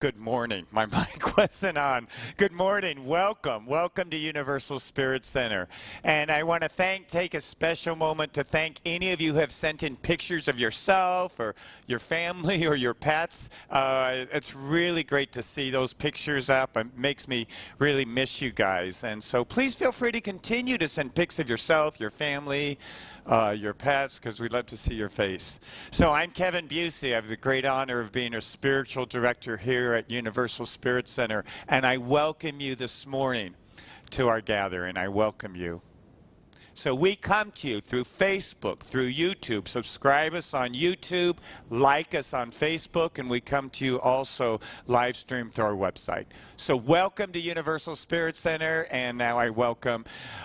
good morning. My mic wasn't on. Good morning. Welcome. Welcome to Universal Spirit Center. And I want to take a special moment to thank any of you who have sent in pictures of yourself or your family or your pets. It's really great to see those pictures up. It makes me really miss you guys. And so please feel free to continue to send pics of yourself, your family, your pets, because we'd love to see your face. So I'm Kevin Busey. I have the great honor of being a spiritual director here at Universal Spirit Center, and I welcome you this morning to our gathering. I welcome you. So we come to you through Facebook, through YouTube. Subscribe us on YouTube, like us on Facebook, and we come to you also live stream through our website. So welcome to Universal Spirit Center, and now I welcome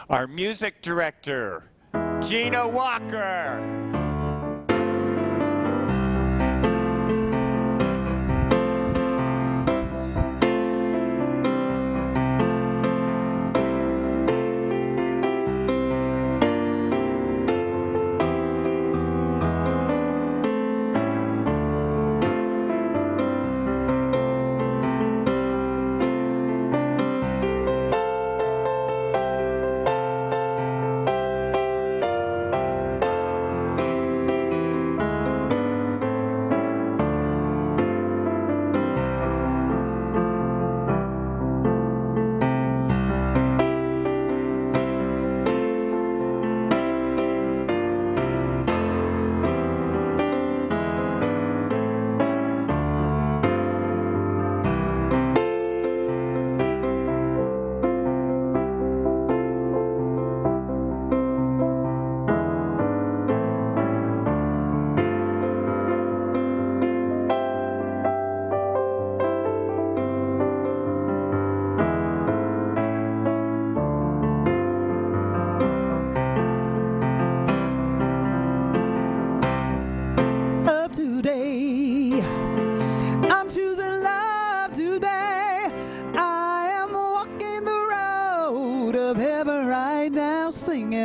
our music director, Gina Walker.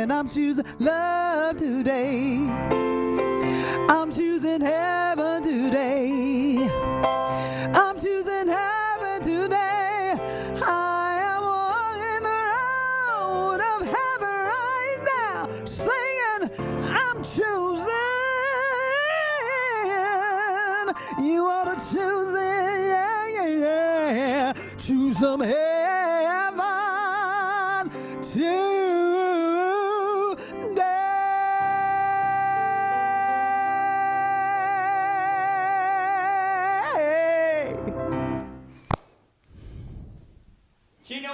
I'm choosing love today. I'm choosing heaven today. I'm choosing heaven today. I am walking the road of heaven right now, singing, I'm choosing. You ought to choose it, yeah, yeah, yeah. Choose some heaven today.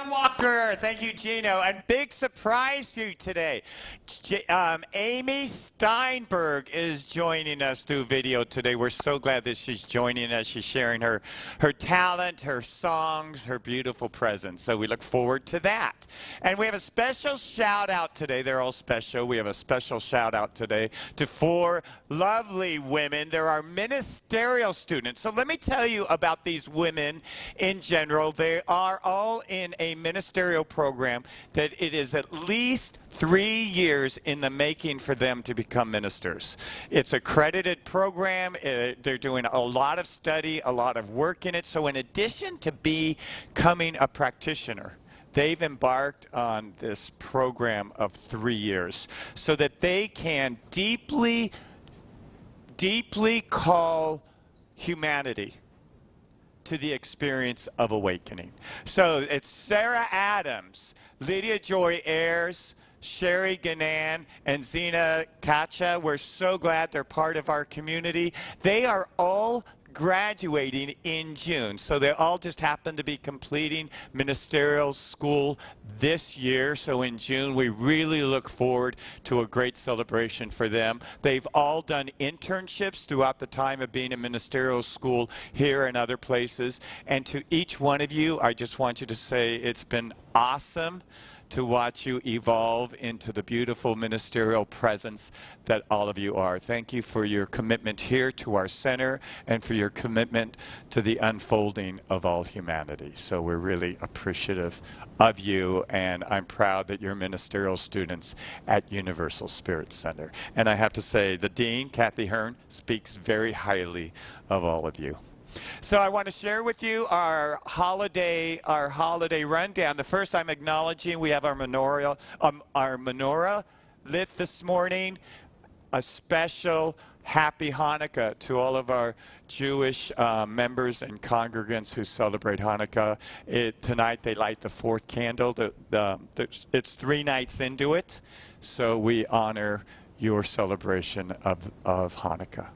Walker, thank you, Gino. And big surprise to you today. Amy Steinberg is joining us through video today. We're so glad that she's joining us. She's sharing her talent, her songs, her beautiful presence. So we look forward to that. And we have a special shout out today. They're all special. We have a special shout out today to 4 lovely women. They're our ministerial students. So let me tell you about these women in general. They are all in a ministerial program that it is at least 3 years in the making for them to become ministers. It's a accredited program. They're doing a lot of study, a lot of work in it. So in addition to becoming a practitioner, they've embarked on this program of 3 years so that they can deeply, deeply call humanity to the experience of awakening. So it's Sarah Adams, Lydia Joy Ayers, Sherry Ganan, and Zena Kacha. We're so glad they're part of our community. They are all graduating in June. So they all just happen to be completing ministerial school this year. So in June, we really look forward to a great celebration for them. They've all done internships throughout the time of being in ministerial school here and other places. And to each one of you, I just want you to say it's been awesome to watch you evolve into the beautiful ministerial presence that all of you are. Thank you for your commitment here to our center and for your commitment to the unfolding of all humanity. So we're really appreciative of you, and I'm proud that you're ministerial students at Universal Spirit Center. And I have to say, the Dean, Kathy Hearn, speaks very highly of all of you. So I want to share with you our holiday rundown. The first, I'm acknowledging we have our menorah lit this morning. A special happy Hanukkah to all of our Jewish members and congregants who celebrate Hanukkah. Tonight they light the fourth candle. It's 3 nights into it, so we honor your celebration of Hanukkah.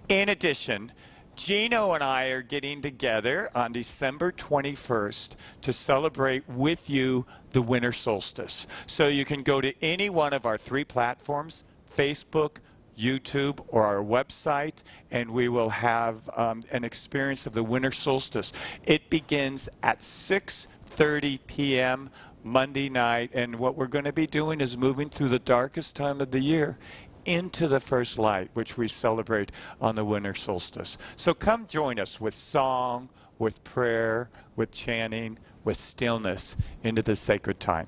In addition, Gino and I are getting together on December 21st to celebrate with you the winter solstice. So you can go to any one of our 3 platforms, Facebook, YouTube, or our website, and we will have an experience of the winter solstice. It begins at 6:30 p.m. Monday night, and what we're going to be doing is moving through the darkest time of the year into the first light, which we celebrate on the winter solstice. So come join us with song, with prayer, with chanting, with stillness into the sacred time.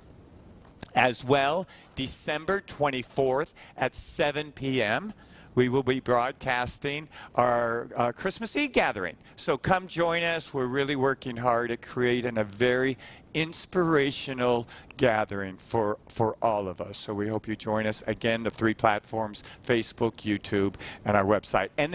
As well, December 24th at 7 p.m., we will be broadcasting our Christmas Eve gathering. So come join us. We're really working hard at creating a very inspirational gathering for all of us. So we hope you join us. Again, the 3 platforms, Facebook, YouTube, and our website. And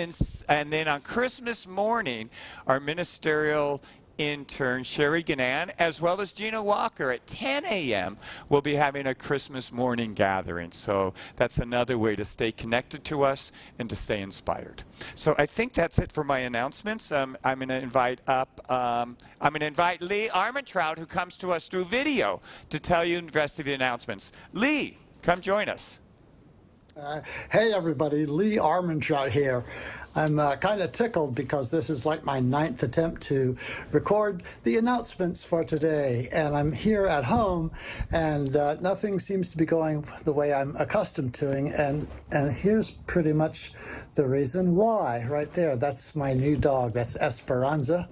then on Christmas morning, our ministerial intern Sherry Ganan, as well as Gina Walker at 10 a.m. will be having a Christmas morning gathering. So that's another way to stay connected to us and to stay inspired. So I think that's it for my announcements. I'm going to invite Lee Armentrout, who comes to us through video, to tell you the rest of the announcements. Lee, come join us. Hey everybody, Lee Armentrout here. I'm kind of tickled because this is like my 9th attempt to record the announcements for today. And I'm here at home and nothing seems to be going the way I'm accustomed to. And here's pretty much the reason why. Right there, that's my new dog. That's Esperanza,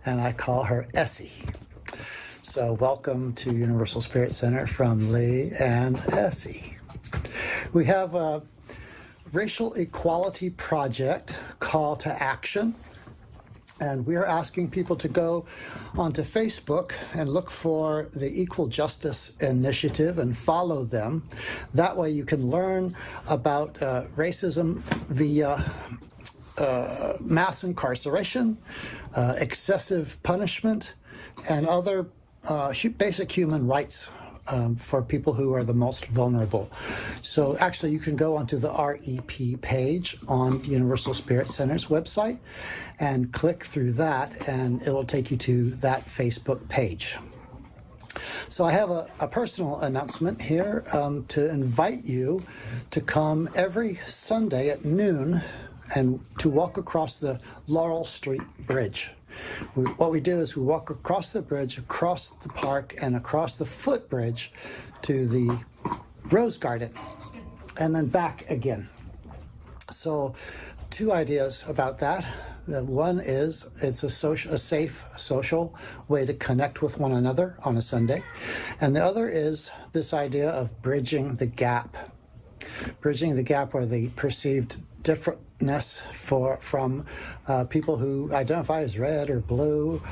and I call her Essie. So welcome to Universal Spirit Center from Lee and Essie. We have a racial equality project call to action, and we're asking people to go onto Facebook and look for the Equal Justice Initiative and follow them. That way you can learn about racism via mass incarceration, excessive punishment, and other basic human rights for people who are the most vulnerable. So actually you can go onto the REP page on Universal Spirit Center's website and click through that, and it'll take you to that Facebook page. So I have a personal announcement here to invite you to come every Sunday at noon and to walk across the Laurel Street Bridge. What we do is we walk across the bridge, across the park, and across the footbridge to the Rose Garden, and then back again. So 2 ideas about that. One is it's a safe social way to connect with one another on a Sunday. And the other is this idea of bridging the gap. Bridging the gap or the perceived differentness from people who identify as red or blue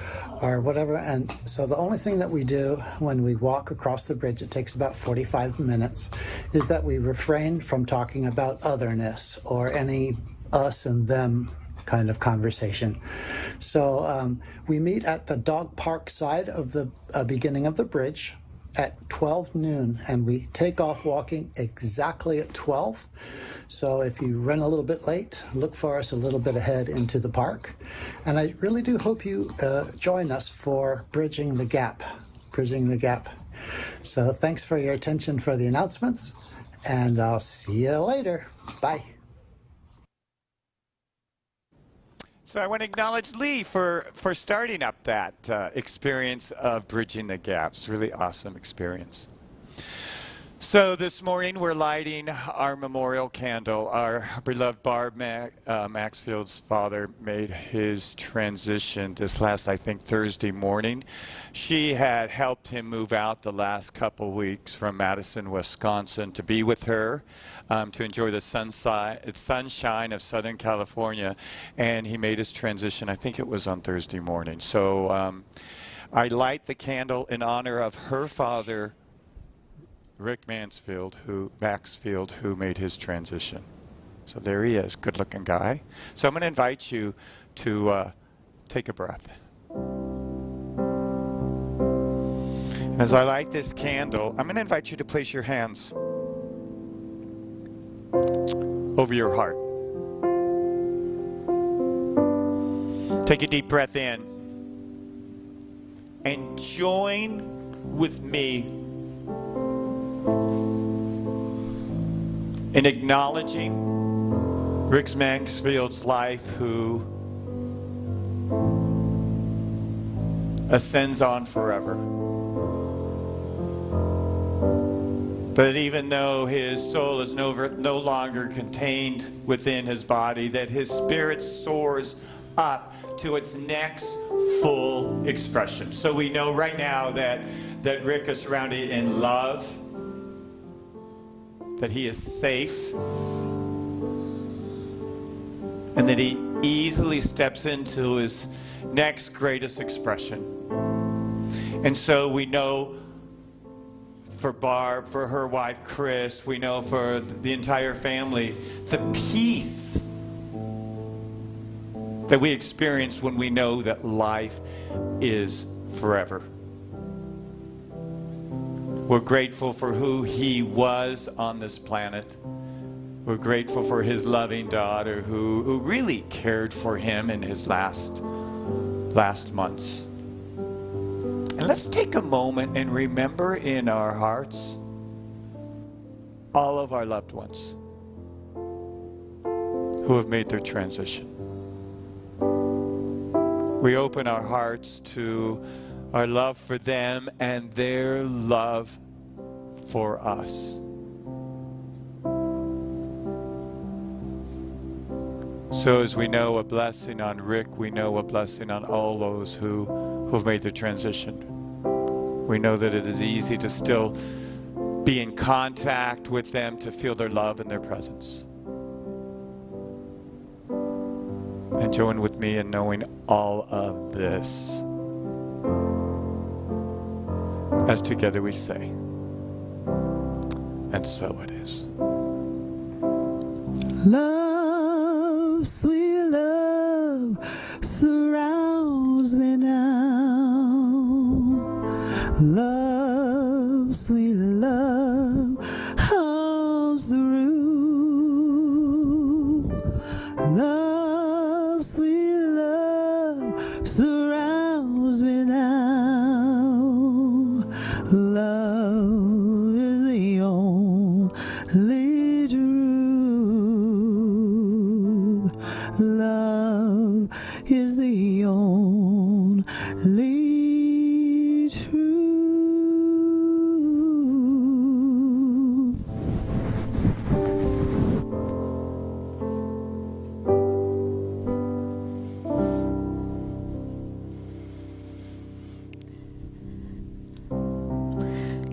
or whatever. And so the only thing that we do when we walk across the bridge, it takes about 45 minutes, is that we refrain from talking about otherness or any us and them kind of conversation. So we meet at the dog park side of the beginning of the bridge at 12 noon, and we take off walking exactly at 12. So if you run a little bit late, look for us a little bit ahead into the park. And I really do hope you join us for Bridging the Gap. Bridging the Gap. So thanks for your attention for the announcements, and I'll see you later. Bye. So I want to acknowledge Lee for starting up that experience of Bridging the Gap. It's a really awesome experience. So this morning we're lighting our memorial candle. Our beloved Barb Maxfield's father made his transition this last, I think, Thursday morning. She had helped him move out the last couple weeks from Madison, Wisconsin to be with her, to enjoy the sunshine of Southern California. And he made his transition, I think it was on Thursday morning. So I light the candle in honor of her father, Rick Maxfield, who made his transition. So there he is, good-looking guy. So I'm going to invite you to take a breath. And as I light this candle, I'm going to invite you to place your hands over your heart. Take a deep breath in and join with me in acknowledging Rick Maxfield's life, who ascends on forever. But even though his soul is no longer contained within his body, that his spirit soars up to its next full expression. So we know right now that Rick is surrounded in love, that he is safe, and that he easily steps into his next greatest expression. And so we know for Barb, for her wife Chris, we know for the entire family, the peace that we experience when we know that life is forever. We're grateful for who he was on this planet. We're grateful for his loving daughter who really cared for him in his last months. And let's take a moment and remember in our hearts all of our loved ones who have made their transition. We open our hearts to our love for them and their love for us. So as we know a blessing on Rick, we know a blessing on all those who've made their transition. We know that it is easy to still be in contact with them, to feel their love and their presence. And join with me in knowing all of this, as together we say, and so it is. Love, sweet love, surrounds me now. Love, sweet love, haunts the room. Love, sweet love, surrounds me now. Love is the only truth. Love is the only truth.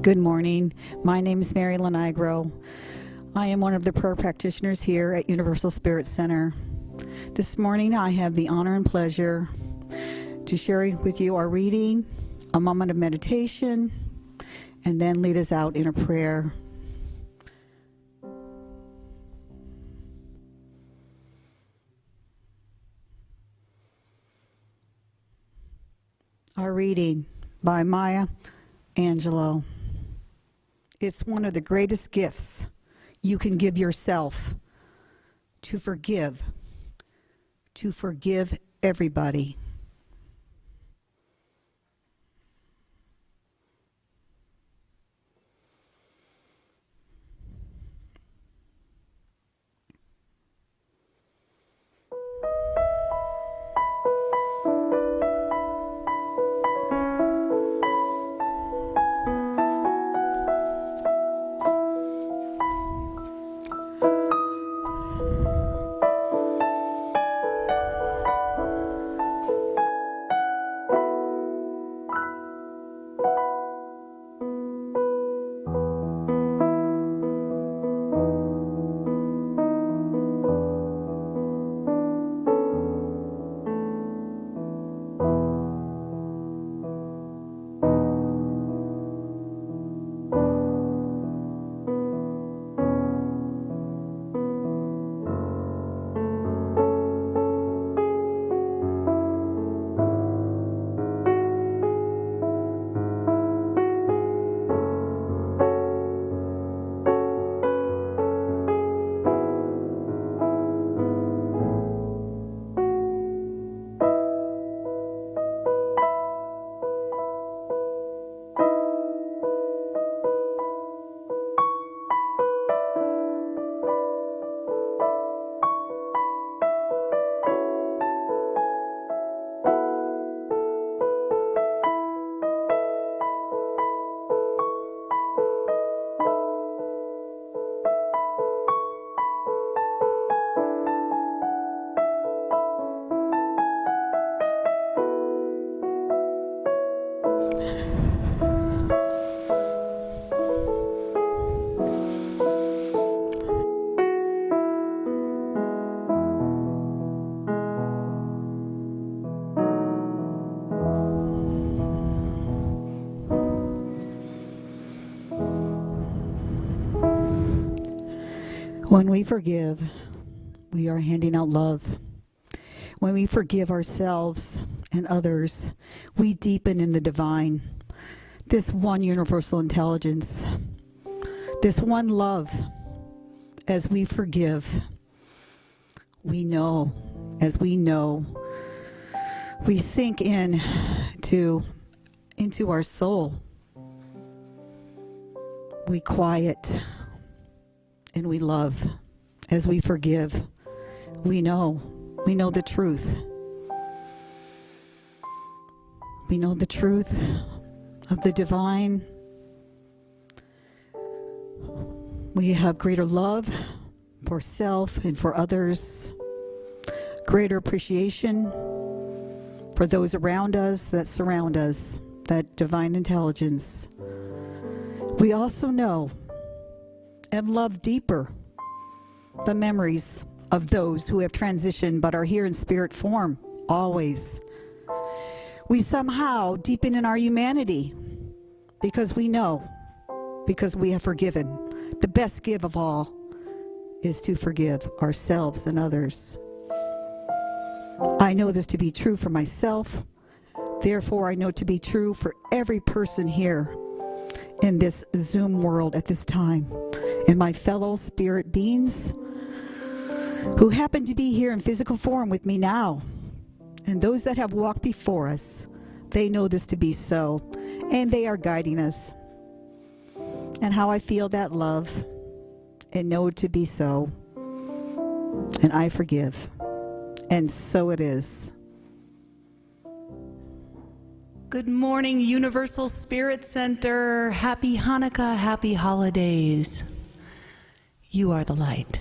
Good morning. My name is Mary Lenigro. I am one of the prayer practitioners here at Universal Spirit Center. This morning I have the honor and pleasure to share with you our reading, a moment of meditation, and then lead us out in a prayer. Our reading by Maya Angelou. It's one of the greatest gifts you can give yourself, to forgive everybody. When we forgive, we are handing out love. When we forgive ourselves and others, we deepen in the divine, this one universal intelligence, this one love. As we forgive, we know, as we know, we sink into our soul. We quiet and we love. As we forgive, we know the truth. We know the truth of the divine. We have greater love for self and for others, greater appreciation for those around us that surround us, that divine intelligence. We also know and love deeper the memories of those who have transitioned but are here in spirit form, always. We somehow deepen in our humanity because we know, because we have forgiven. The best give of all is to forgive ourselves and others. I know this to be true for myself. Therefore, I know it to be true for every person here in this Zoom world at this time, and my fellow spirit beings who happen to be here in physical form with me now, and those that have walked before us. They know this to be so, and they are guiding us. And how I feel that love and know it to be so. And I forgive. And so it is. Good morning, Universal Spirit Center. Happy Hanukkah, happy holidays. You are the light.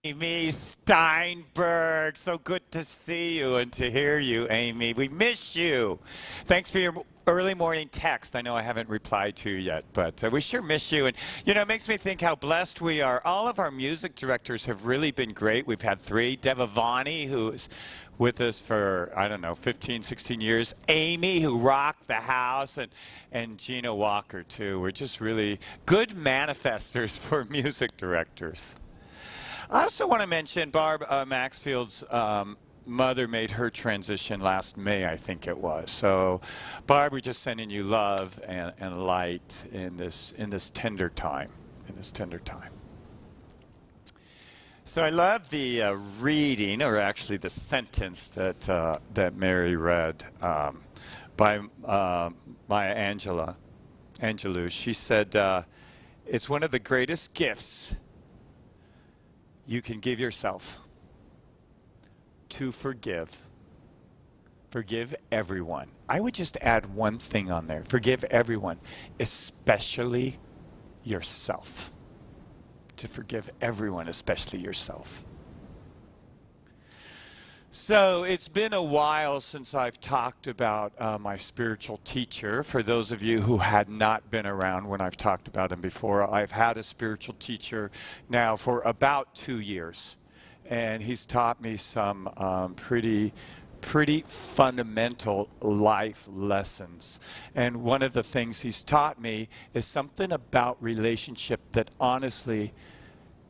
Amy Steinberg, so good to see you and to hear you, Amy. We miss you. Thanks for your early morning text. I know I haven't replied to you yet, but we sure miss you. And, you know, it makes me think how blessed we are. All of our music directors have really been great. We've had 3. Devavani, who is with us for, I don't know, 15, 16 years. Amy, who rocked the house, and Gina Walker, too. We're just really good manifestors for music directors. I also want to mention Barb Maxfield's mother made her transition last May, I think it was. So, Barb, we're just sending you love and light in this tender time. So I love the reading, or actually the sentence that Mary read by Angelou. She said, "It's one of the greatest gifts you can give yourself to forgive. Forgive everyone." I would just add one thing on there. Forgive everyone, especially yourself. To forgive everyone, especially yourself. So it's been a while since I've talked about my spiritual teacher. For those of you who had not been around when I've talked about him before, I've had a spiritual teacher now for about 2 years. And he's taught me some pretty fundamental life lessons. And one of the things he's taught me is something about relationship that honestly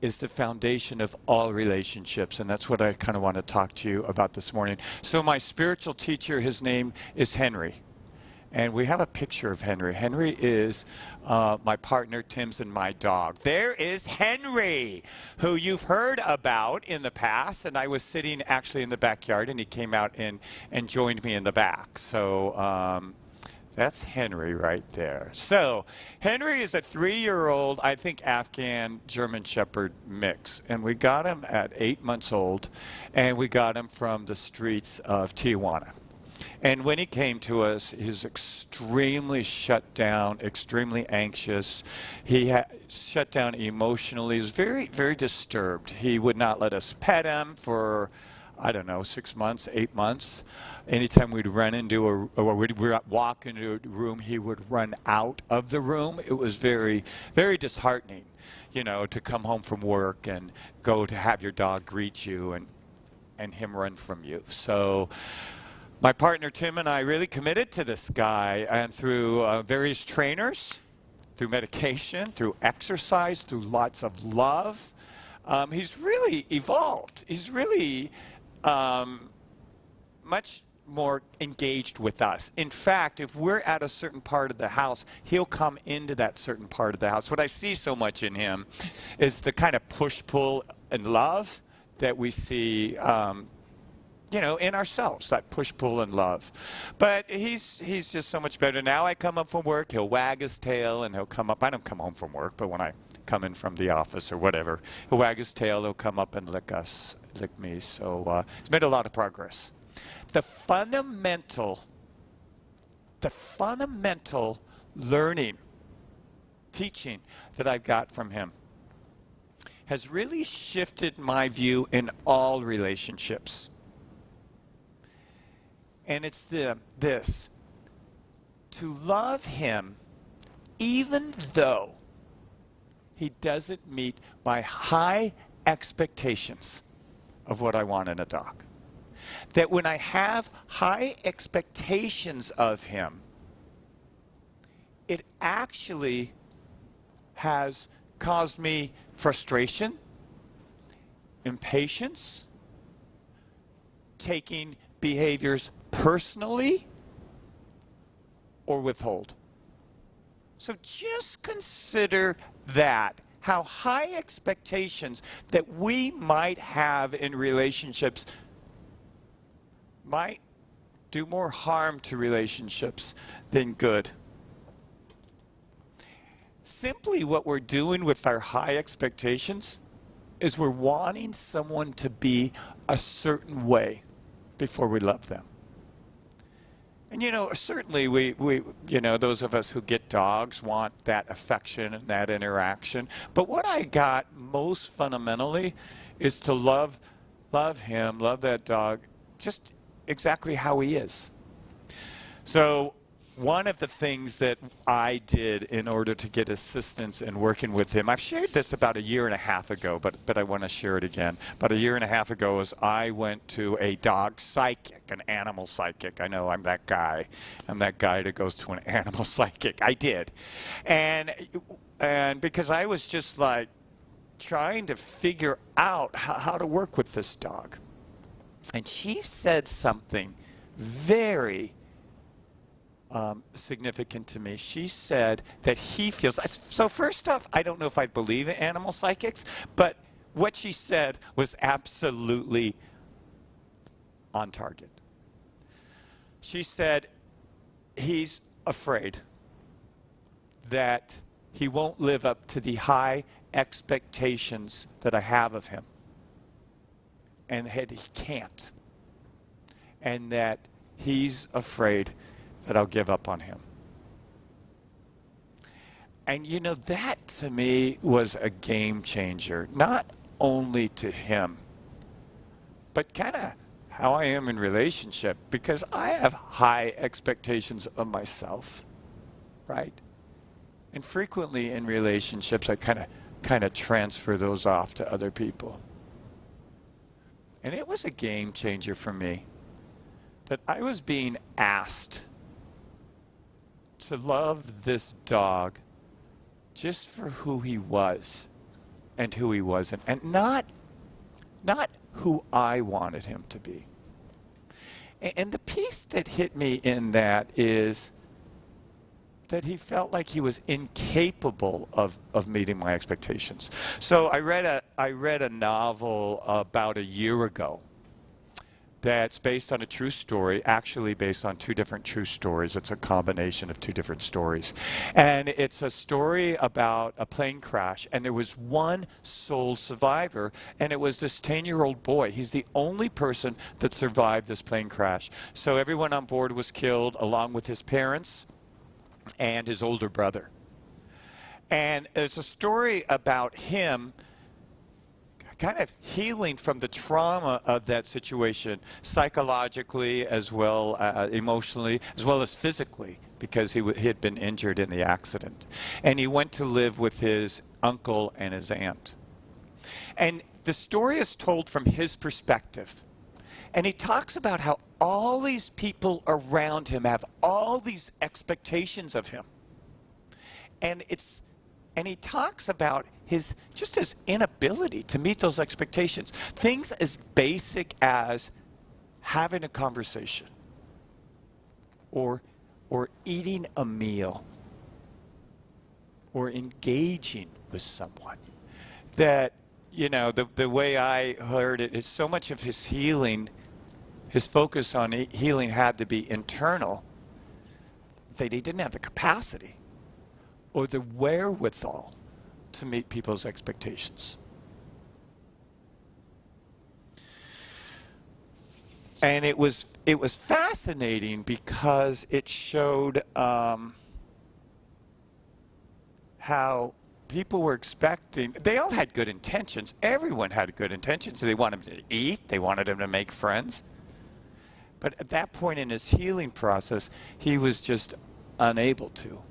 is the foundation of all relationships. And that's what I kind of want to talk to you about this morning. So my spiritual teacher, his name is Henry. And we have a picture of Henry. Henry is my partner, Tim's, and my dog. There is Henry, who you've heard about in the past. And I was sitting actually in the backyard, and he came out and joined me in the back. So that's Henry right there. So Henry is a 3-year-old, I think, Afghan German Shepherd mix. And we got him at 8 months old, and we got him from the streets of Tijuana. And when he came to us, he was extremely shut down, extremely anxious. He shut down emotionally. He was very, very disturbed. He would not let us pet him for, I don't know, 6 months, 8 months. Anytime we'd run into or we'd walk into a room, he would run out of the room. It was very, very disheartening, you know, to come home from work and go to have your dog greet you and him run from you. So my partner Tim and I really committed to this guy, and through various trainers, through medication, through exercise, through lots of love, he's really evolved. He's really much more engaged with us. In fact, if we're at a certain part of the house, he'll come into that certain part of the house. What I see so much in him is the kind of push-pull and love that we see you know, in ourselves, that push-pull and love. But he's just so much better. Now I come up from work, he'll wag his tail, and he'll come up. I don't come home from work, but when I come in from the office or whatever, he'll wag his tail, he'll come up and lick me. So he's made a lot of progress. The fundamental learning, teaching that I've got from him has really shifted my view in all relationships. And it's this: to love him even though he doesn't meet my high expectations of what I want in a dog. That when I have high expectations of him, it actually has caused me frustration, impatience, taking behaviors personally, or withhold. So just consider that, how high expectations that we might have in relationships might do more harm to relationships than good. Simply what we're doing with our high expectations is we're wanting someone to be a certain way before we love them. And you know, certainly we you know, those of us who get dogs want that affection and that interaction. But what I got most fundamentally is to love him, love that dog, just exactly how he is. So one of the things that I did in order to get assistance in working with him, I've shared this about a year and a half ago, but I want to share it again. About a year and a half ago, is I went to a dog psychic, an animal psychic. I know I'm that guy. I'm that guy that goes to an animal psychic. I did. And because I was just like trying to figure out how to work with this dog. And she said something very significant to me. She said that he feels, so first off, I don't know if I believe in animal psychics, but what she said was absolutely on target. She said he's afraid that he won't live up to the high expectations that I have of him, and that he can't, and that he's afraid that I'll give up on him. And you know, that to me was a game changer, not only to him, but kind of how I am in relationship, because I have high expectations of myself, right? And frequently in relationships, I kind of transfer those off to other people. And it was a game changer for me that I was being asked to love this dog just for who he was and who he wasn't, and not who I wanted him to be. And the piece that hit me in that is that he felt like he was incapable of meeting my expectations. So I read a novel about a year ago that's based on a true story, actually based on two different true stories. It's a combination of two different stories. And it's a story about a plane crash, and there was one sole survivor, and it was this 10-year-old boy. He's the only person that survived this plane crash. So everyone on board was killed, along with his parents and his older brother. And it's a story about him kind of healing from the trauma of that situation, psychologically as well, emotionally, as well as physically, because he had been injured in the accident. And he went to live with his uncle and his aunt. And the story is told from his perspective. And he talks about how all these people around him have all these expectations of him. And he talks about his inability to meet those expectations. Things as basic as having a conversation or eating a meal or engaging with someone. That, you know, the way I heard it is so much of his healing, his focus on healing had to be internal, that he didn't have the capacity or the wherewithal to meet people's expectations. And it was fascinating because it showed how people were expecting, they all had good intentions. Everyone had good intentions. They wanted him to eat. They wanted him to make friends. But at that point in his healing process, he was just unable to.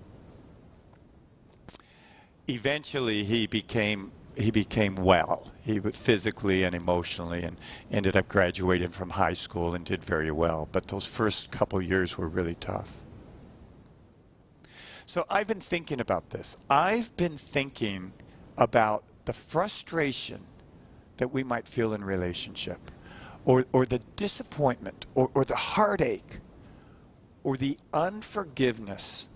Eventually, he became well, physically and emotionally, and ended up graduating from high school and did very well. But those first couple years were really tough. So I've been thinking about this. I've been thinking about the frustration that we might feel in relationship, or the disappointment, or the heartache, or the unforgiveness.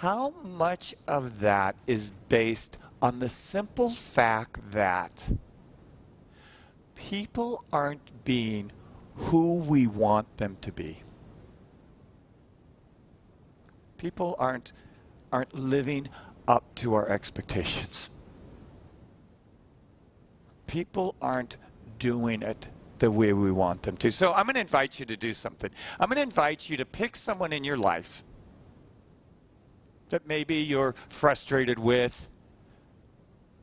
How much of that is based on the simple fact that people aren't being who we want them to be? People aren't living up to our expectations. People aren't doing it the way we want them to. So I'm going to invite you to do something. I'm going to invite you to pick someone in your life that maybe you're frustrated with,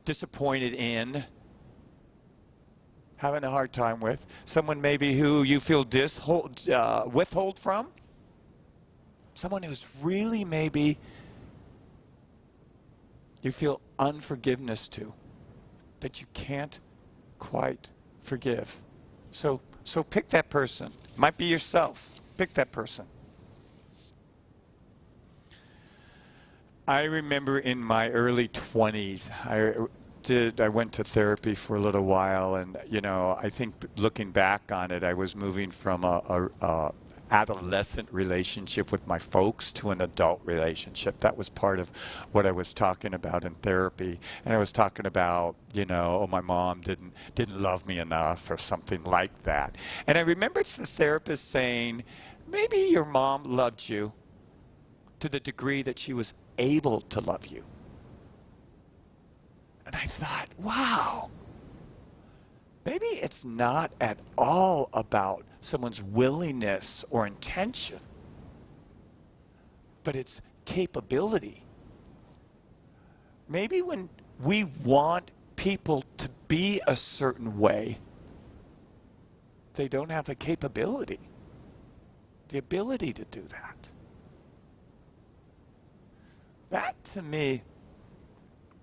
disappointed in, having a hard time with, someone maybe who you feel withhold from, Someone who's really maybe you feel unforgiveness to, that you can't quite forgive. So pick that person. Might be yourself. Pick that person. I remember in my early 20s, I went to therapy for a little while, and I think looking back on it, I was moving from a adolescent relationship with my folks to an adult relationship. That was part of what I was talking about in therapy. And I was talking about, oh, my mom didn't love me enough or something like that. And I remember the therapist saying, maybe your mom loved you to the degree that she was able to love you. And I thought, wow, maybe it's not at all about someone's willingness or intention, but it's capability. Maybe when we want people to be a certain way, they don't have the capability, the ability to do that. That, to me,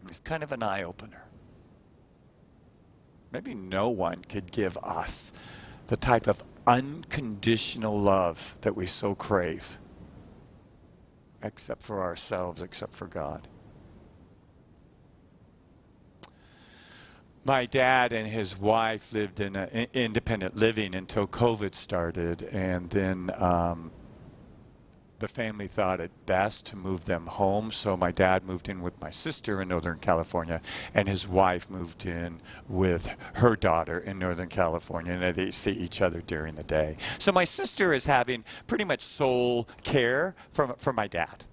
is kind of an eye-opener. Maybe no one could give us the type of unconditional love that we so crave, except for ourselves, except for God. My dad and his wife lived in independent living until COVID started, and then the family thought it best to move them home, so my dad moved in with my sister in Northern California, and his wife moved in with her daughter in Northern California, and they see each other during the day. So my sister is having pretty much sole care for my dad.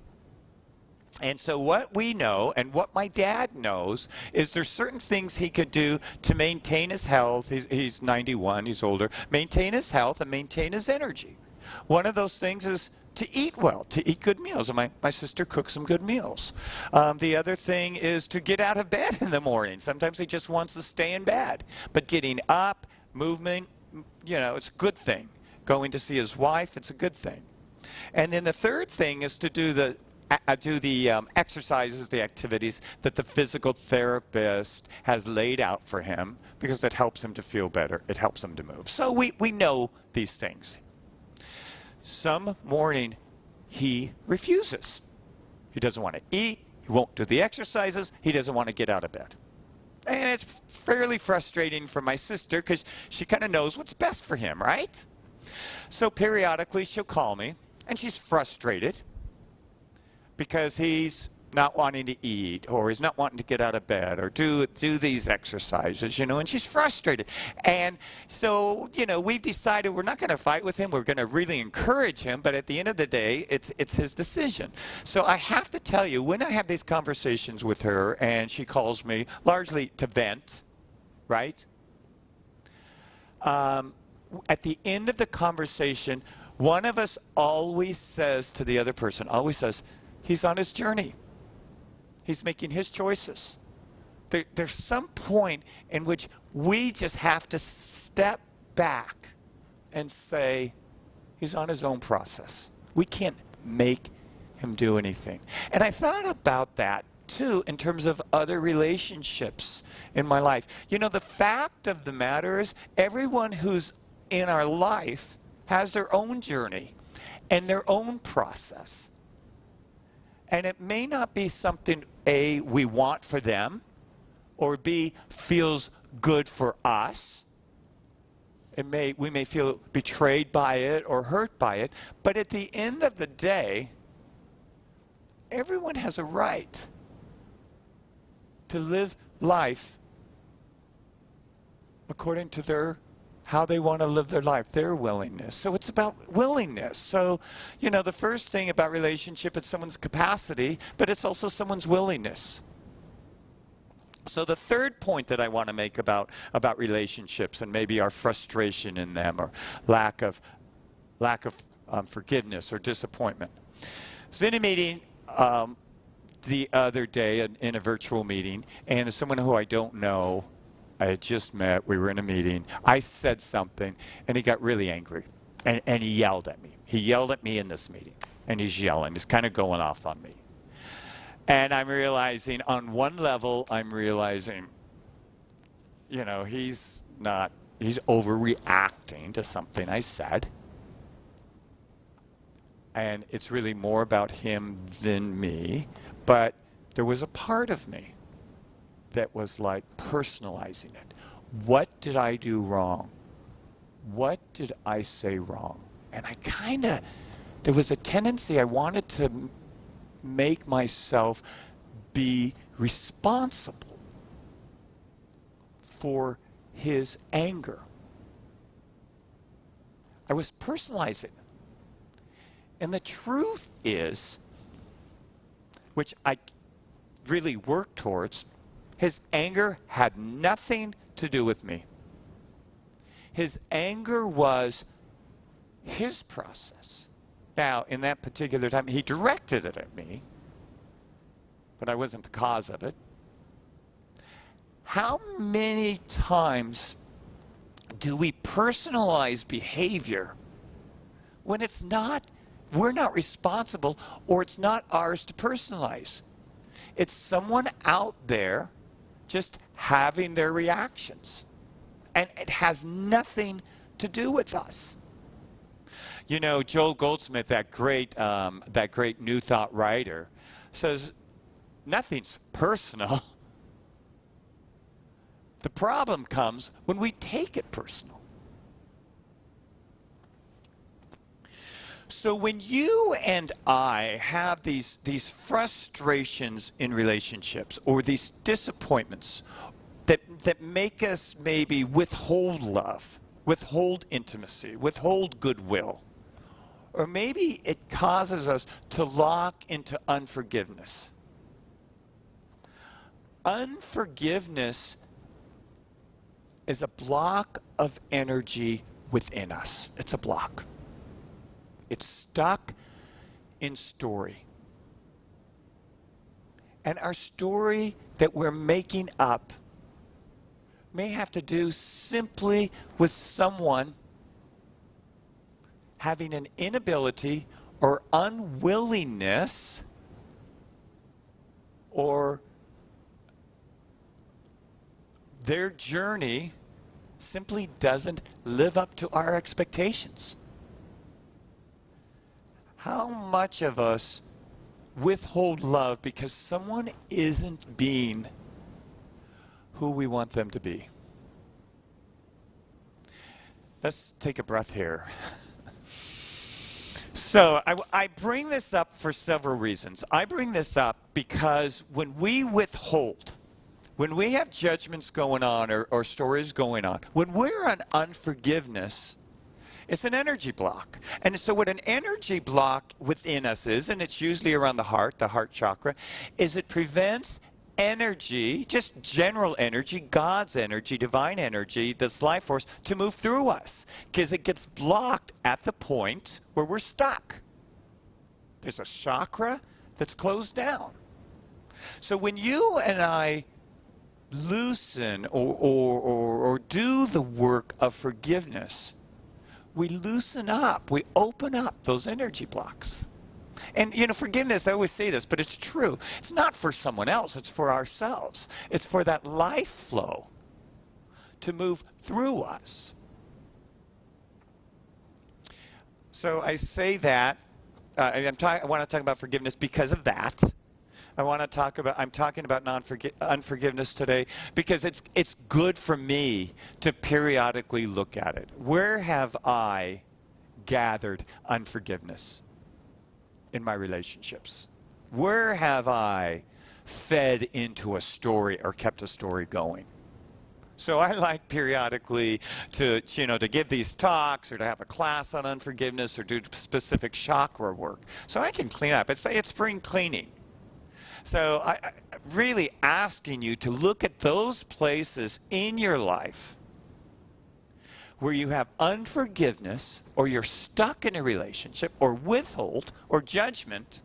And so what we know, and what my dad knows, is there's certain things he could do to maintain his health. He's 91, he's older. Maintain his health and maintain his energy. One of those things is to eat well, to eat good meals. And my sister cooks some good meals. The other thing is to get out of bed in the morning. Sometimes he just wants to stay in bed. But getting up, movement, it's a good thing. Going to see his wife, it's a good thing. And then the third thing is to do the exercises, the activities that the physical therapist has laid out for him, because that helps him to feel better. It helps him to move. So we know these things. Some morning, he refuses. He doesn't want to eat. He won't do the exercises. He doesn't want to get out of bed. And it's fairly frustrating for my sister, because she kind of knows what's best for him, right? So periodically, she'll call me, and she's frustrated because he's not wanting to eat, or he's not wanting to get out of bed, or do these exercises, and she's frustrated. And so, we've decided we're not going to fight with him. We're going to really encourage him, but at the end of the day, it's his decision. So I have to tell you, when I have these conversations with her, and she calls me largely to vent, right? At the end of the conversation, one of us always says to the other person, he's on his journey. He's making his choices. There's some point in which we just have to step back and say, he's on his own process. We can't make him do anything. And I thought about that, too, in terms of other relationships in my life. The fact of the matter is, everyone who's in our life has their own journey and their own process. And it may not be something, A, we want for them, or B, feels good for us. We may feel betrayed by it or hurt by it. But at the end of the day, everyone has a right to live life according to how they want to live their life, their willingness. So it's about willingness. So, the first thing about relationship is someone's capacity, but it's also someone's willingness. So the third point that I want to make about relationships, and maybe our frustration in them, or lack of forgiveness or disappointment. I was in a meeting the other day, in a virtual meeting, and someone who I don't know, I had just met, we were in a meeting, I said something, and he got really angry, and he yelled at me. He yelled at me in this meeting. and he's yelling. He's kind of going off on me. And I'm realizing, on one level, he's overreacting to something I said. And it's really more about him than me. But there was a part of me that was like personalizing it. What did I do wrong? What did I say wrong? And there was a tendency I wanted to make myself be responsible for his anger. I was personalizing. And the truth is, which I really worked towards, his anger had nothing to do with me. His anger was his process. Now, in that particular time, he directed it at me, but I wasn't the cause of it. How many times do we personalize behavior when we're not responsible, or it's not ours to personalize? It's someone out there just having their reactions. And it has nothing to do with us. You know, Joel Goldsmith, that great New Thought writer, says nothing's personal. The problem comes when we take it personal. So when you and I have these frustrations in relationships, or these disappointments that make us maybe withhold love, withhold intimacy, withhold goodwill, or maybe it causes us to lock into unforgiveness. Unforgiveness is a block of energy within us. It's a block. It's stuck in story. And our story that we're making up may have to do simply with someone having an inability or unwillingness or their journey simply doesn't live up to our expectations. How much of us withhold love because someone isn't being who we want them to be? Let's take a breath here. So I bring this up for several reasons. I bring this up because when we withhold, when we have judgments going on or stories going on, when we're on unforgiveness, it's an energy block. And so what an energy block within us is, and it's usually around the heart chakra, is it prevents energy, just general energy, God's energy, divine energy, this life force, to move through us. Because it gets blocked at the point where we're stuck. There's a chakra that's closed down. So when you and I loosen or do the work of forgiveness, we loosen up, we open up those energy blocks. And, forgiveness, I always say this, but it's true. It's not for someone else. It's for ourselves. It's for that life flow to move through us. So I say that. I want to talk about forgiveness because of that. I'm talking about unforgiveness today because it's good for me to periodically look at it. Where have I gathered unforgiveness in my relationships? Where have I fed into a story or kept a story going? So I like periodically to give these talks or to have a class on unforgiveness or do specific chakra work. So I can clean up. It's spring cleaning. So I'm really asking you to look at those places in your life where you have unforgiveness or you're stuck in a relationship or withhold or judgment.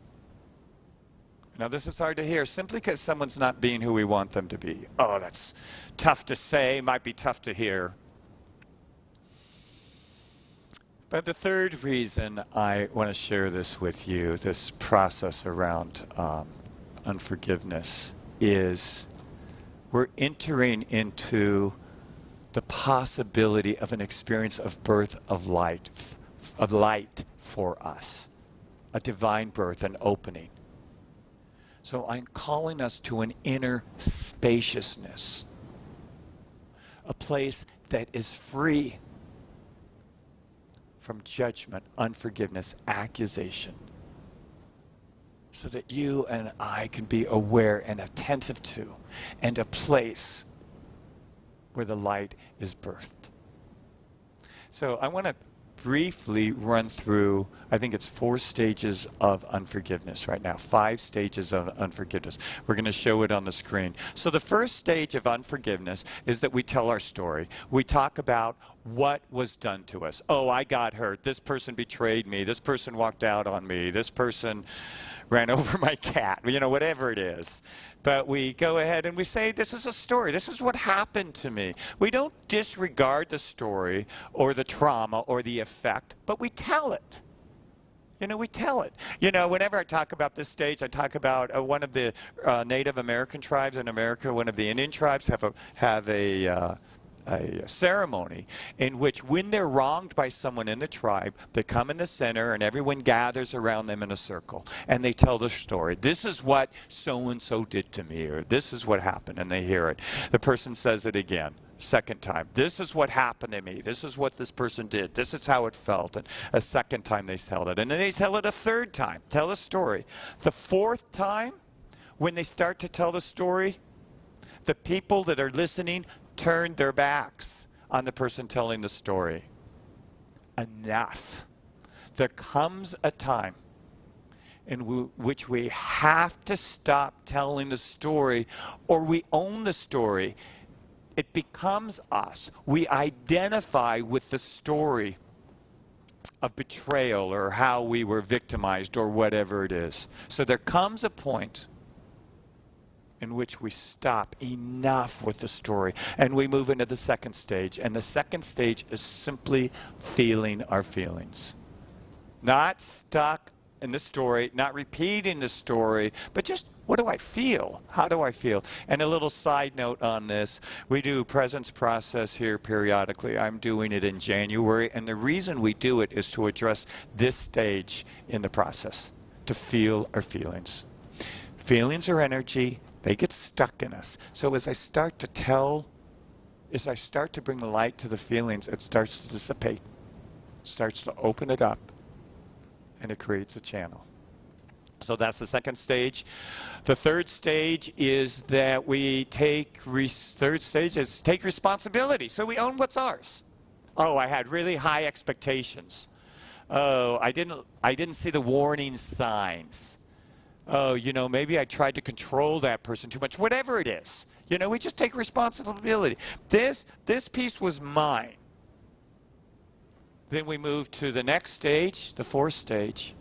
Now, this is hard to hear simply because someone's not being who we want them to be. Oh, that's tough to say, might be tough to hear. But the third reason I want to share this with you, this process around unforgiveness, is we're entering into the possibility of an experience of birth of light for us, a divine birth, an opening. So I'm calling us to an inner spaciousness, a place that is free from judgment, unforgiveness, accusation, so that you and I can be aware and attentive to, and a place where the light is birthed. So I want to briefly run through, I think it's 4 stages of unforgiveness right now, 5 stages of unforgiveness. We're going to show it on the screen. So the first stage of unforgiveness is that we tell our story. We talk about what was done to us. Oh, I got hurt. This person betrayed me. This person walked out on me. This person ran over my cat, whatever it is. But we go ahead and we say, this is a story. This is what happened to me. We don't disregard the story or the trauma or the effect, but we tell it. We tell it. Whenever I talk about this stage, I talk about one of the Native American tribes in America, one of the Indian tribes have a ceremony in which when they're wronged by someone in the tribe, they come in the center and everyone gathers around them in a circle and they tell the story. This is what so-and-so did to me, or this is what happened, and they hear it. The person says it again. Second time, this is what happened to me. This is what this person did. This is how it felt. And a second time they tell it. And then they tell it a third time. Tell the story. The fourth time, when they start to tell the story, the people that are listening turn their backs on the person telling the story. Enough. There comes a time in which we have to stop telling the story, or we own the story. It becomes us. We identify with the story of betrayal or how we were victimized or whatever it is. So there comes a point in which we stop. Enough with the story. And we move into the second stage. And the second stage is simply feeling our feelings. Not stuck in the story, not repeating the story, but just, what do I feel? How do I feel? And a little side note on this, we do presence process here periodically. I'm doing it in January, and the reason we do it is to address this stage in the process, to feel our feelings. Feelings are energy. They get stuck in us. So as I start to bring the light to the feelings, it starts to dissipate, starts to open it up, and it creates a channel. So that's the second stage. The third stage is that we take responsibility. So we own what's ours. Oh, I had really high expectations. Oh, I didn't see the warning signs. Oh, maybe I tried to control that person too much. Whatever it is, we just take responsibility. This piece was mine. Then we move to the next stage, the fourth stage,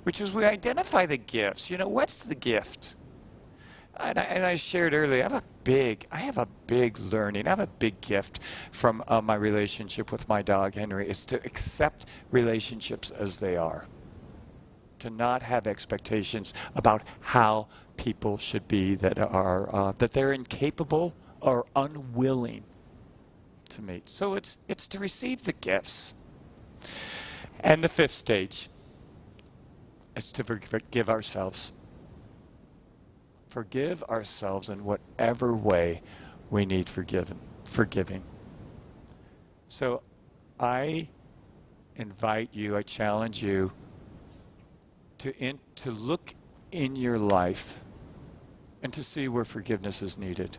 which is we identify the gifts. What's the gift? And I shared earlier, I have a big learning. I have a big gift from my relationship with my dog, Henry, is to accept relationships as they are. To not have expectations about how people should be that they're incapable or unwilling to meet. So it's to receive the gifts. And the fifth stage is to forgive ourselves. Forgive ourselves in whatever way we need forgiving. So I invite you, I challenge you to look in your life and to see where forgiveness is needed.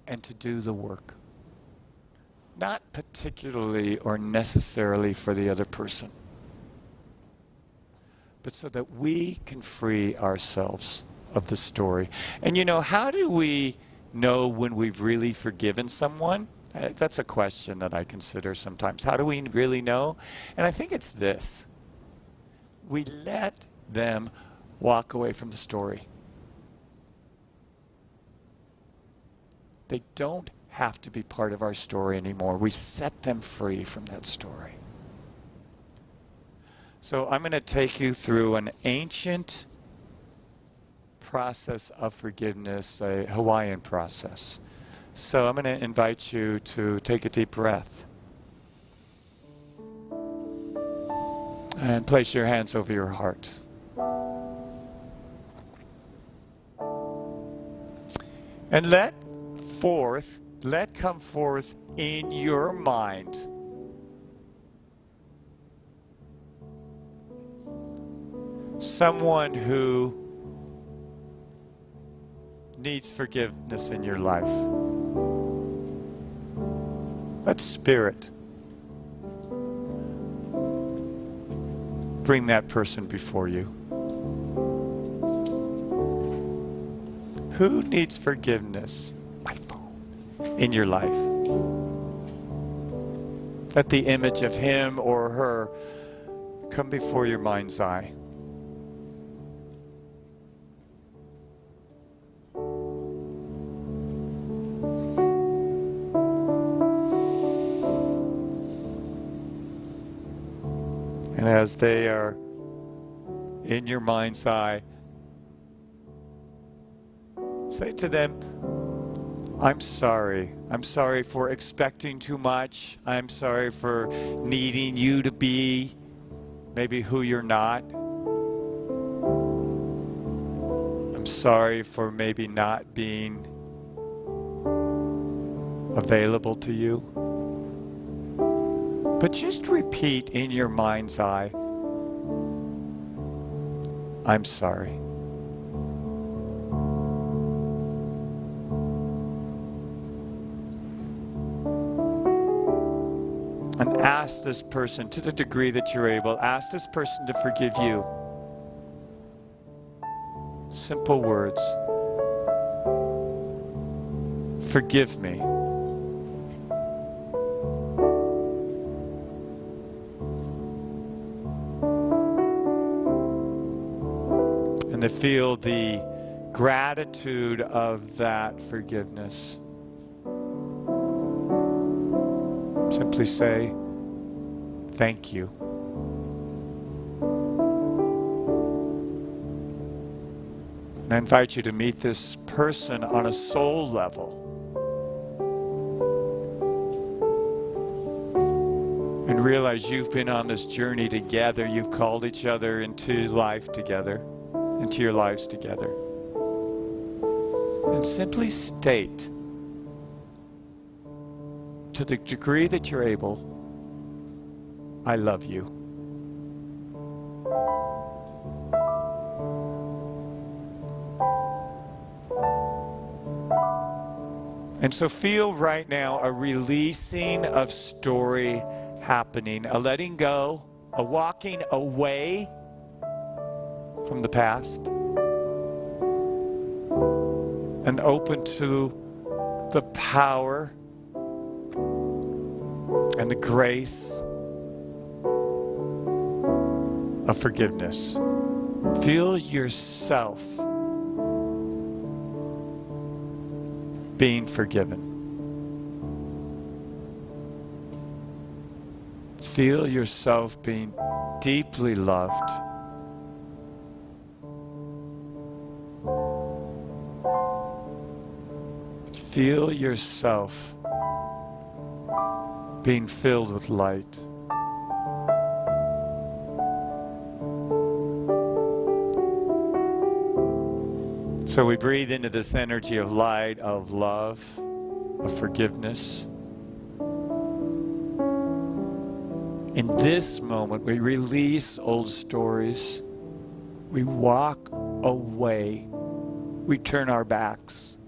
And to do the work. Not particularly or necessarily for the other person, but so that we can free ourselves of the story. And how do we know when we've really forgiven someone? That's a question that I consider sometimes. How do we really know? And I think it's this. We let them walk away from the story. They don't have to be part of our story anymore. We set them free from that story. So I'm going to take you through an ancient process of forgiveness, a Hawaiian process. So I'm going to invite you to take a deep breath and place your hands over your heart. And let come forth in your mind someone who needs forgiveness in your life. Let Spirit bring that person before you. Who needs forgiveness? My phone. In your life. Let the image of him or her come before your mind's eye. And as they are in your mind's eye, say to them, I'm sorry. I'm sorry for expecting too much. I'm sorry for needing you to be maybe who you're not. I'm sorry for maybe not being available to you. But just repeat in your mind's eye, I'm sorry. And ask this person, to the degree that you're able, ask this person to forgive you. Simple words. Forgive me. And to feel the gratitude of that forgiveness. Simply say, thank you. And I invite you to meet this person on a soul level. And realize you've been on this journey together. You've called each other into life together, into your lives together. And simply state, to the degree that you're able, I love you. And so feel right now a releasing of story happening, a letting go, a walking away from the past, and open to the power and the grace of forgiveness. Feel yourself being forgiven. Feel yourself being deeply loved. Feel yourself being filled with light. So we breathe into this energy of light, of love, of forgiveness. In this moment, we release old stories. We walk away. We turn our backs.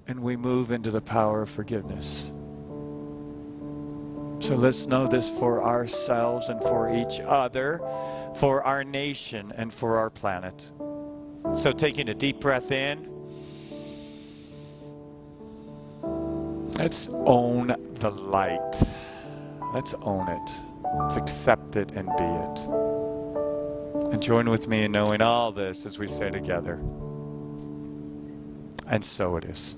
And we move into the power of forgiveness. So let's know this for ourselves and for each other, for our nation and for our planet. So taking a deep breath in. Let's own the light. Let's own it. Let's accept it and be it. And join with me in knowing all this as we say together. And so it is.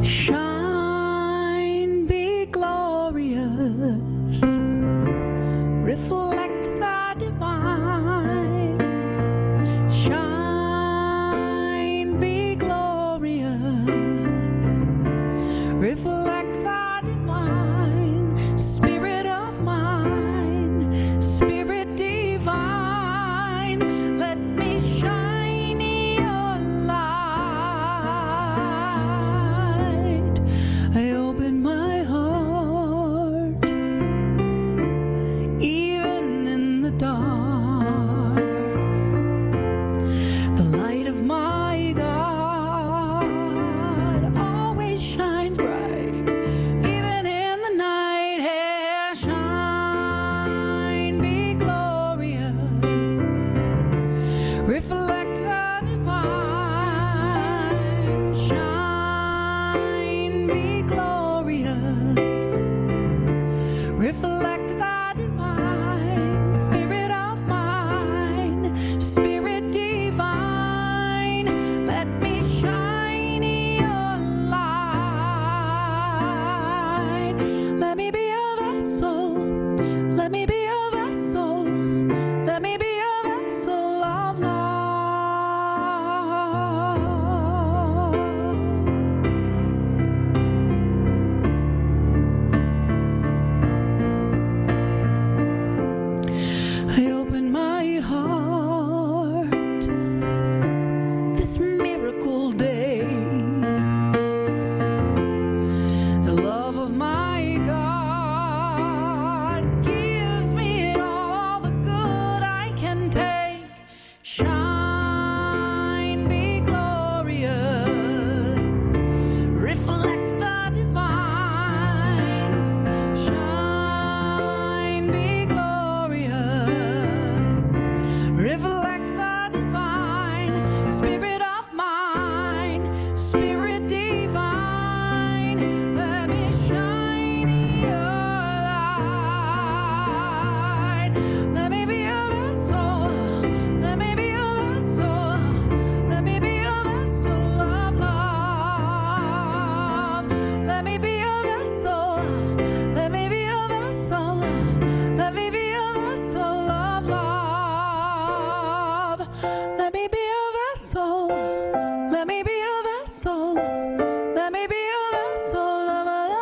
Shine, be glorious, reflect the divine. Shine, be glorious, reflect the divine. Spirit of mine, Spirit divine, let me shine your light. I open my heart, even in the dark. The light of my God always shines bright, even in the night. Hey, shine, be glorious, reflect the divine. Shine, be glorious, reflect the divine. Spirit of mine, Spirit divine, let me shine your light. Let me be a vessel, let me be a vessel, let me be a vessel of love. I open my heart this miracle day. The love of my God gives me all the good I can take. Shine, be glorious, reflect the divine. Shine, be glorious, reflect the divine. Spirit of mine, Spirit divine, let me shine your light. Let me be a vessel, let me be a vessel, let me be a vessel of love. Let me be a vessel, let me be a vessel, let me be a vessel of love. Let me be a vessel, let me be a vessel, let me be a vessel of love.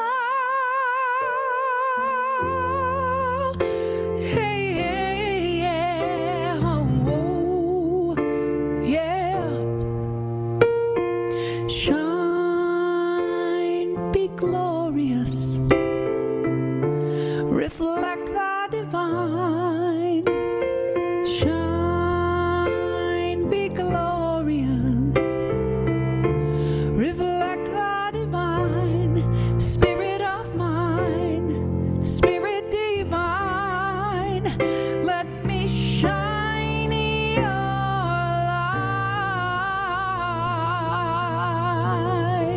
Hey, hey, yeah, oh, yeah. Shine, be glorious, reflect the divine. Shine, be glorious, reflect the divine. Spirit of mine, Spirit divine, let me shine your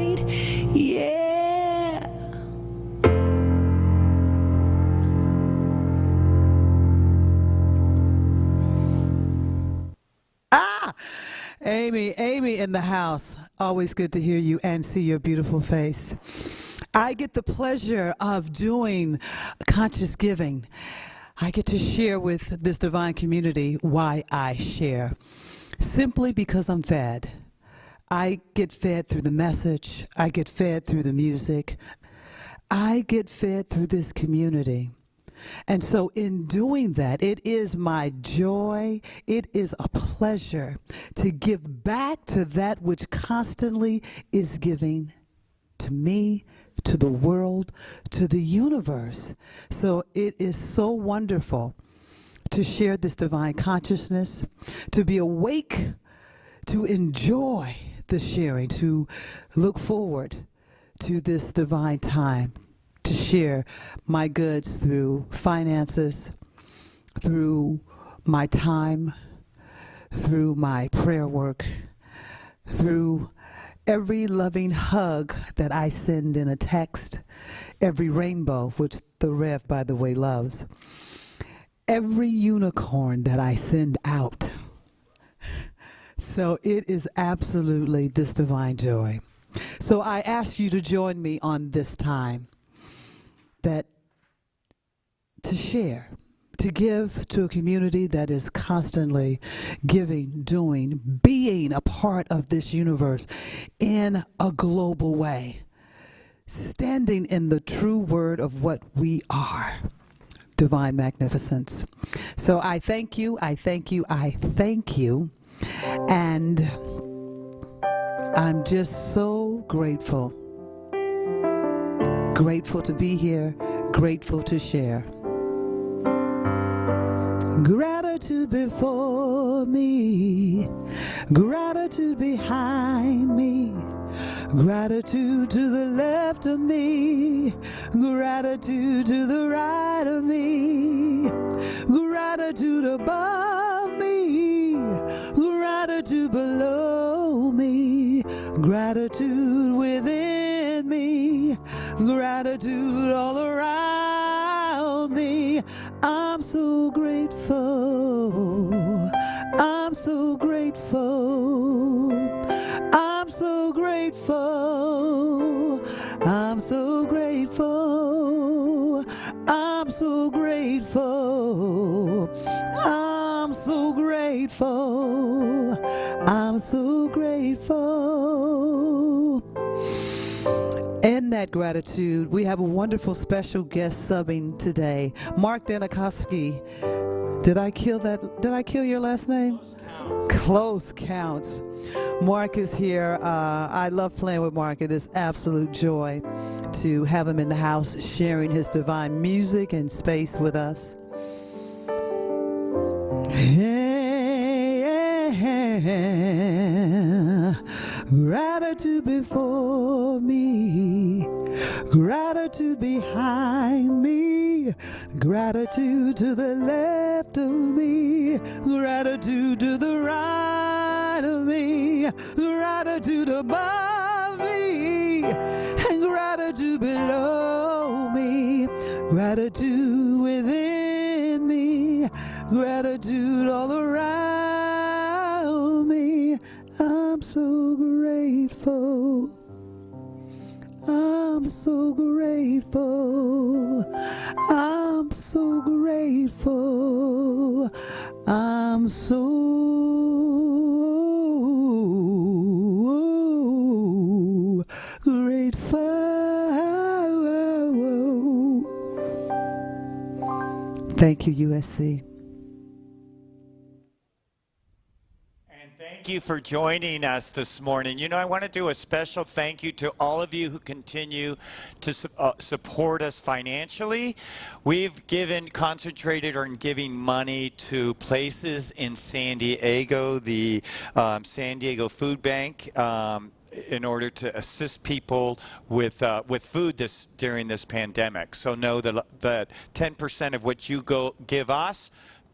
light. Yeah. Ah, Amy in the house. Always good to hear you and see your beautiful face. I get the pleasure of doing conscious giving. I get to share with this divine community why I share. Simply because I'm fed. I get fed through the message. I get fed through the music. I get fed through this community. And so in doing that, it is my joy, it is a pleasure to give back to that which constantly is giving to me, to the world, to the universe. So it is so wonderful to share this divine consciousness, to be awake, to enjoy the sharing, to look forward to this divine time, to share my goods through finances, through my time, through my prayer work, through every loving hug that I send in a text, every rainbow, which the Rev, by the way, loves, every unicorn that I send out. So it is absolutely this divine joy. So I ask you to join me on this time to share, to give to a community that is constantly giving, doing, being a part of this universe in a global way, standing in the true word of what we are, divine magnificence. So I thank you, I thank you, I thank you, and I'm just so grateful. Grateful to be here, grateful to share. Gratitude before me, gratitude behind me, gratitude to the left of me, gratitude to the right of me, gratitude above me, gratitude below me, gratitude within me, gratitude all around me. I'm so grateful. I'm so grateful. I'm so grateful. I'm so grateful. I'm so grateful. I'm so grateful. I'm so grateful. In that gratitude, we have a wonderful special guest subbing today, Mark Danikovsky. Did I kill your last name? Close counts. Mark is here. I love playing with Mark. It is absolute joy to have him in the house sharing his divine music and space with us. Gratitude before me, gratitude behind me, gratitude to the left of me, gratitude to the right of me, gratitude above me, and gratitude below me, gratitude within me, gratitude all around me. I'm so grateful. I'm so grateful. I'm so grateful. I'm so grateful. Thank you, USC. Thank you for joining us this morning. You know, I want to do a special thank you to all of you who continue to support us financially. We've concentrated on giving money to places in San Diego, the San Diego Food Bank, in order to assist people with food during this pandemic. So know that 10% of what you give us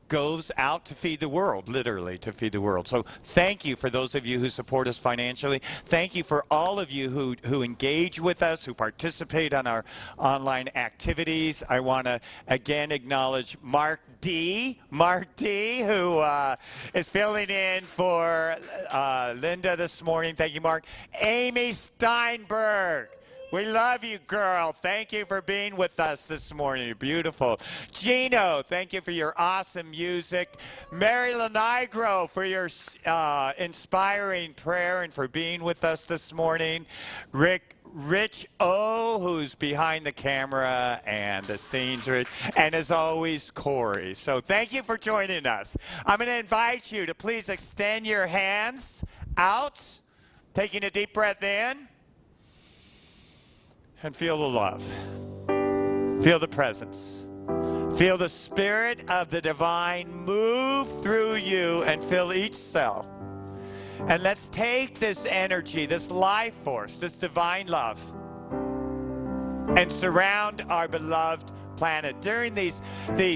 goes out to feed the world, literally to feed the world. So thank you for those of you who support us financially. Thank you for all of you who engage with us, who participate on our online activities. I want to again acknowledge Mark D, who is filling in for Linda this morning. Thank you, Mark. Amy Steinberg. We love you, girl. Thank you for being with us this morning. You're beautiful. Gino, thank you for your awesome music. Mary Lanigro for your inspiring prayer and for being with us this morning. Rich O, who's behind the camera and the scenes, and as always, Corey. So thank you for joining us. I'm going to invite you to please extend your hands out, taking a deep breath in. And feel the love. Feel the presence. Feel the spirit of the divine move through you and fill each cell. And let's take this energy, this life force, this divine love, and surround our beloved planet during these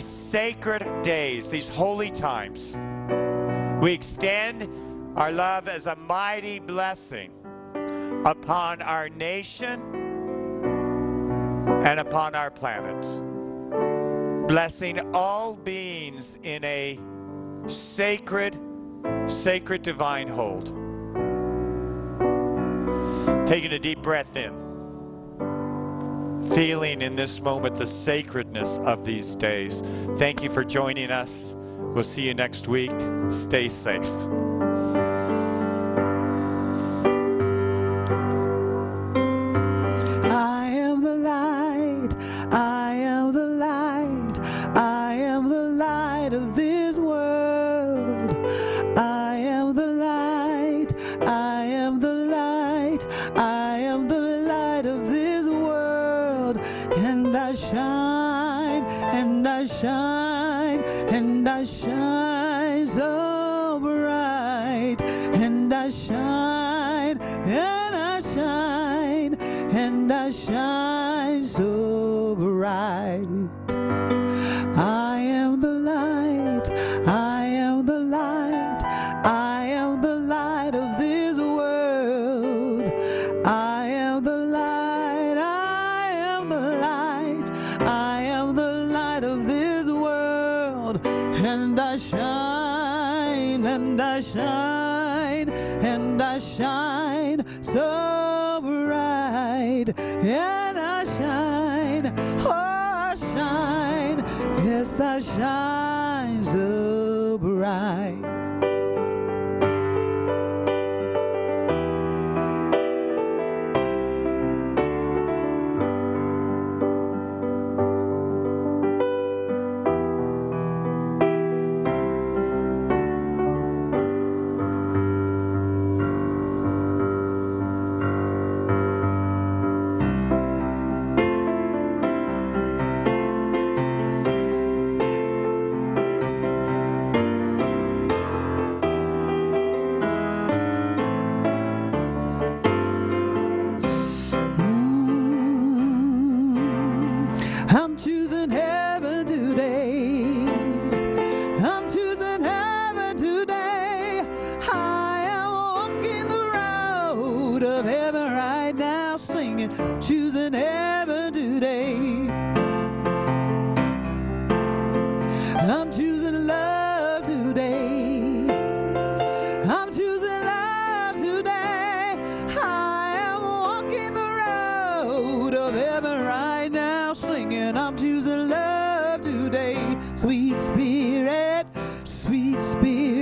sacred days, these holy times. We extend our love as a mighty blessing upon our nation, and upon our planet, blessing all beings in a sacred divine hold. Taking a deep breath in, feeling in this moment the sacredness of these days. Thank you for joining us. We'll see you next week. Stay safe. I am the light, I am the light, I am the light of this world. I am the light, I am the light, I am the light of this world. And I shine, and I shine, and I shine so bright. And I shine, and I shine, and I shine so bright. I am the light, I am the light, I am the light of this world. I am the light, I am the light, I am the light of this world. And I shine, and I shine, and I shine so bright. And I shine, oh I shine, yes I shine so bright. I'm choosing heaven today. I'm choosing heaven today. I am walking the road of heaven right now, singing, choosing heaven today. I'm choosing love today. I'm choosing love today. I am walking the road of heaven right now, singing, I'm choosing love today. Sweet Spirit, sweet Spirit.